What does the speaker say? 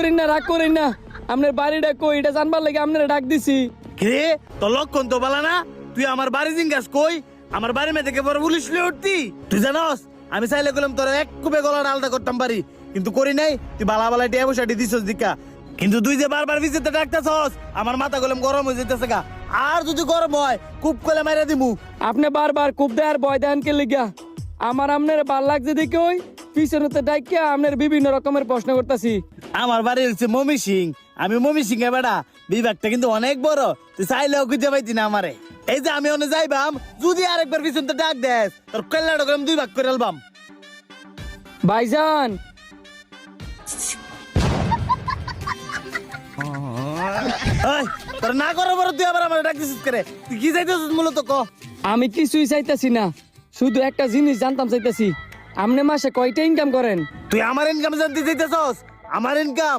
করেন না আপনার বাড়িটা কই এটা জানবার লাগে আপনারা ডাক দিছি। রে তোর লক্ষণ তো বালা না, তুই আমার বাড়ি জিঙ্গাস কই? আমার বাড়ি মে থেকে পরে পুলিশ লিয়ে উঠতি? তুই জানস আমি চাইলে গেলাম তোর এক কুপে গলার আলাদা করতাম পারি, কিন্তু করি নাই। তুই বালা বালা টিয়া বসাটি দিছস দিকা, কিন্তু তুই যে বারবার ভিজিতে ডাকতেছস আমার মাথা গেলাম গরম হয়ে যেতেছে গা। আর যদি গরম হয় খুব কলে মাইরা দিমু। আপনি বারবার খুব দেয় আর ভয় দেন কে লিগা? আমার আপনার ভাল লাগছে দেখে ওই পিছনেতে ডাকিয়া আপনার বিভিন্ন রকমের প্রশ্ন করতেছি। আমার বাড়ি হচ্ছে মমি সিং, আমি মমি সিং এ বেড়া। বিভাগটা কিন্তু অনেক বড়, তুই চাইলেও খুঁজে পাইতি না আমারে। এই যে আমি অনে যাইবাম, যদি আরেকবার পিছনতে ডাক দেস তোর কল্যাণটা করে 2 ভাগ করে আলবাম। ভাইজান এই, তোর না করার পর তুই আবার আমার ডাক দিছিস করে? তুই কি চাইতেছিস মূলত ক? আমি কিছুই চাইতাছি না, শুধু একটা জিনিস জানতাম চাইতাছি, আপনি মাসে কয়টা ইনকাম করেন? তুই আমার ইনকাম জানতে চাইতেছস? আমার ইনকাম